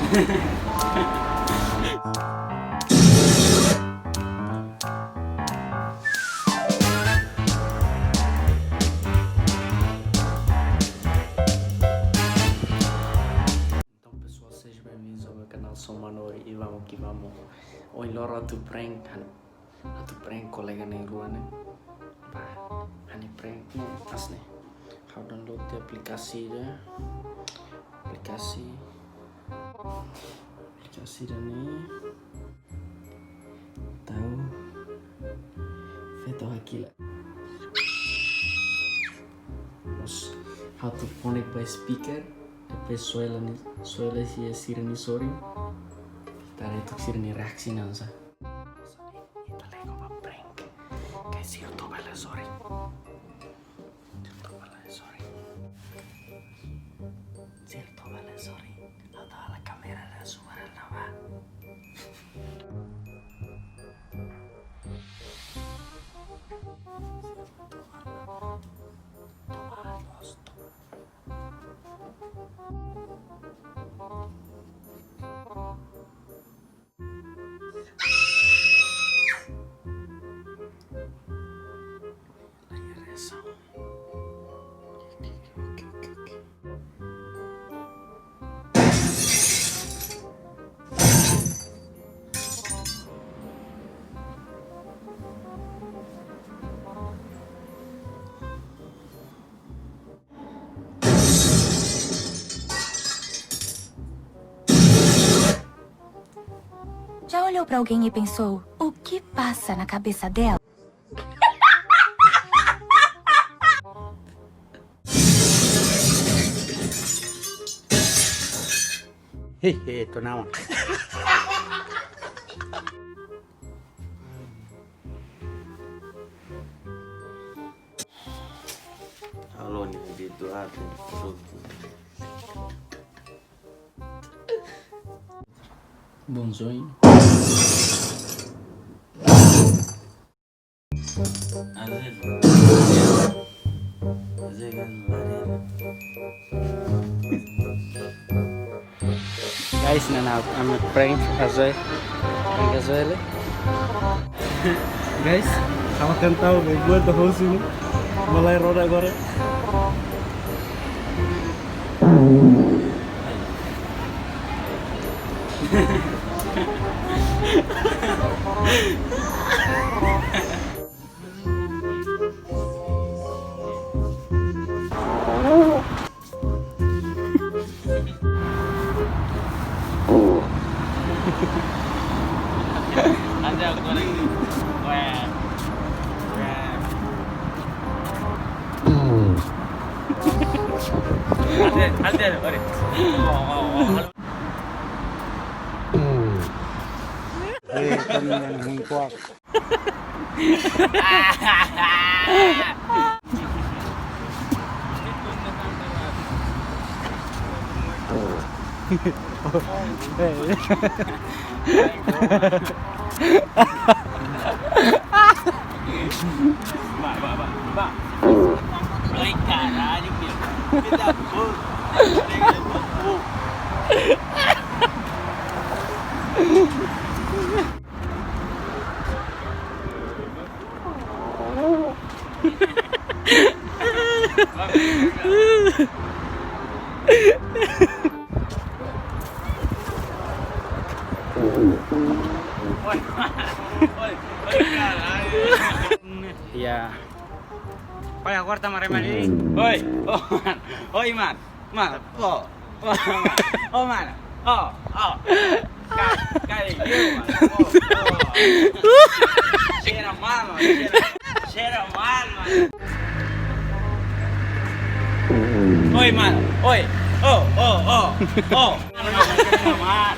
Então pessoal, sejam bem-vindos ao meu canal, sou o Manori e vamos que vamos. Hoje loro atu prank kolega na rua né. Ani prank nih asli. Kau download di aplikasi dan nih tahu feto aquilo. Terus how to connect by speaker. Depois suela si sireni sorry. Tara itu sireni reaksi nansa. Itu lego ba prank. Kayak si YouTube ala sorry. Cierto, vale, sorry. Toda la cámara de su nava. Já olhou pra alguém e pensou, o que passa na cabeça dela? Itu nama. Halo nih gitu ada. Bonzoi. Guys, nana I'm a prank Azoy. Prank Azoy. Guys, sama kan tahu nih, gue tuh host ini mulai roda gore. Ada aku goreng nih. Wah. Ada, ore. Yang mengkuak. Ba. Ai caralho, meu. Que da porra. Iya. Olha, agora tá maremando. Oi, man. Oi, man. Mano, oh, mano. Cara, mano. Cheira mal, mano. Cheira mal, mano. Oi, mano. Oi. Oh. Cheira mal.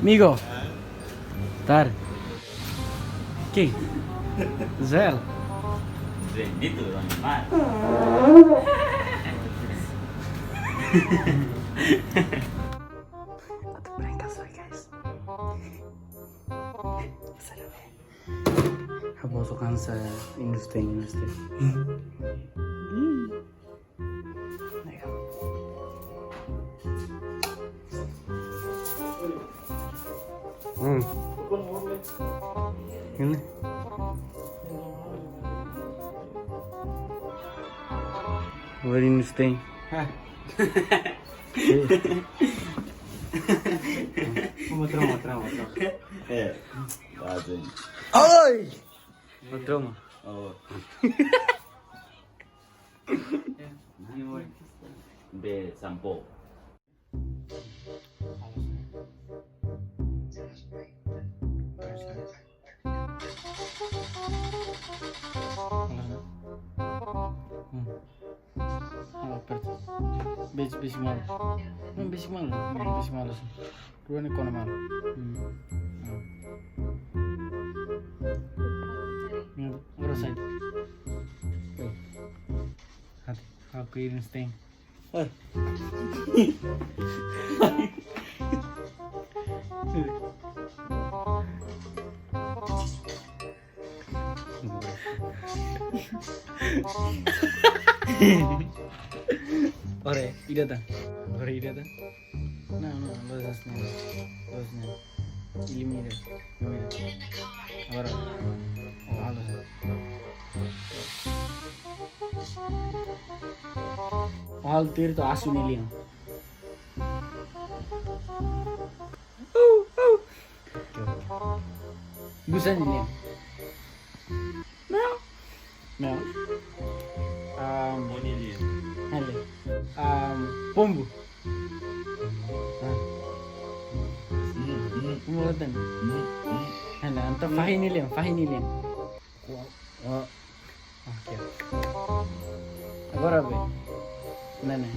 Amigo. Tar. Quem? Zero. Bendito, animal. Atau prank kasar, guys. Seru ya. Masukkan saya industri. Ini. Where are you staying? Motor. Lazim. Oi! Motor. Oh. Be sampo. Basic malas. Basic malas. Ruang ekonomi malas. Orang side. Hati, aku ini stay. Ore, ida ta. No, losasnya. Elimina. Agora. Halus. Hal tir to asu niliang. Busan niliang. Meow. Hele. Pombo. Pemulatan. Hele, anta fahiniliang. Okay. Agora be. Nana.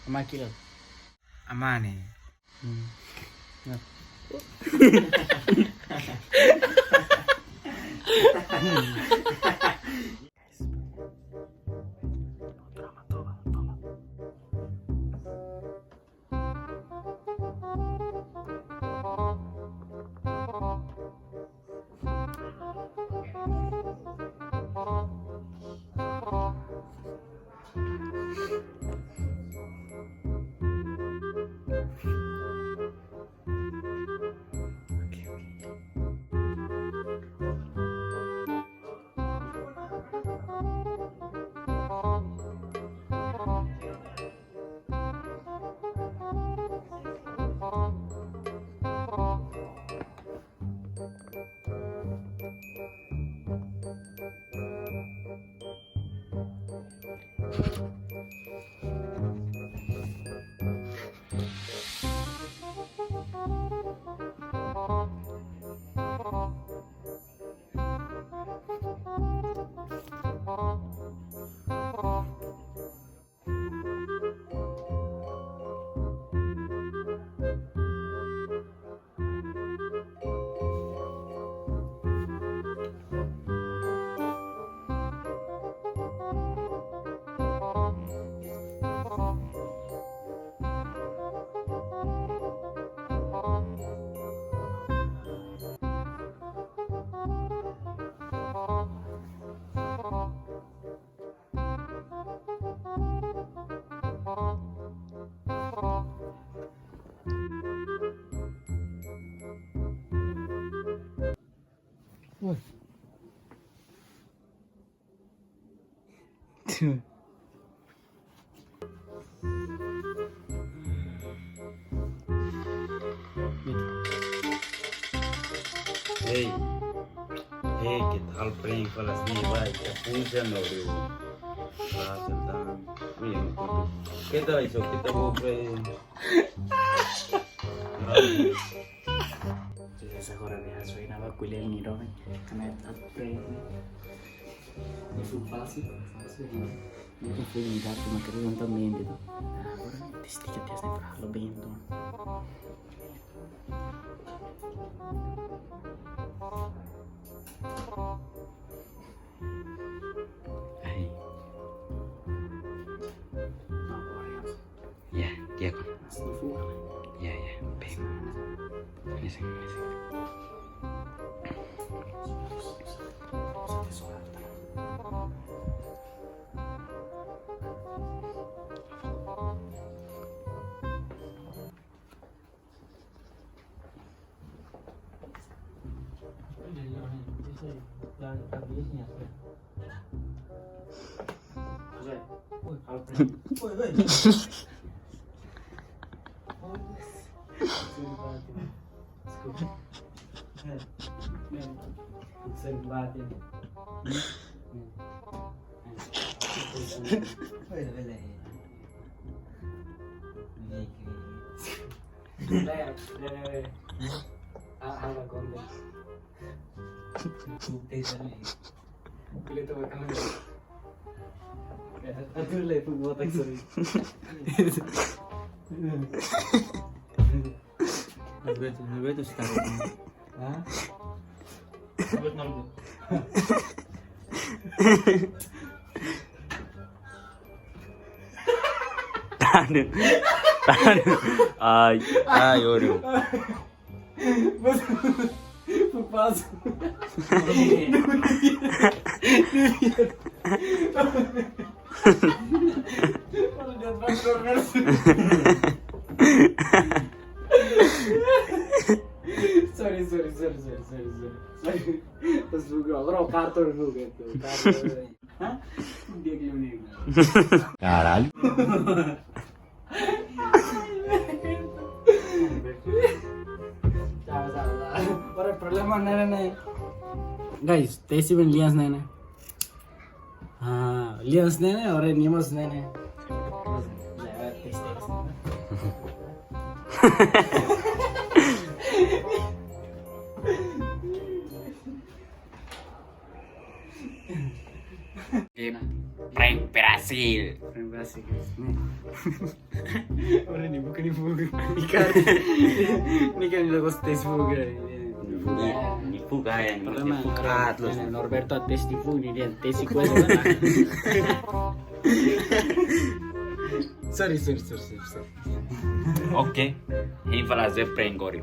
Amakila. Amane. Nah. Wah. Hey, que tal praying for us nearby? Puja no rio. Kita iso kita mau pray. Esa hora de eso y nada cuile el niro, karena pray. Itu fácil. Itu fue mi gato, me quería también de. Ahora te sticker te hace para lo bien, ¿no? Ay. Ya, ya con. Ya, ven. Ese. Jangan habisnya. Ay, Ori. Sorry. Terus juga orang kartun juga itu. Hah? Dia gini. Caralho. Para problema nene. Guys, tesi ben lians nene. हाँ लियंस ने और निमस ने Prank berhasil. Orang ni bukan ni kan lagos tes fuga. Nipu kaya, Pertama, nipu kerat lu. Norberto tes tipu ni dia tes ikuan mana? Sorry. Oke, ini fazer prank Ori.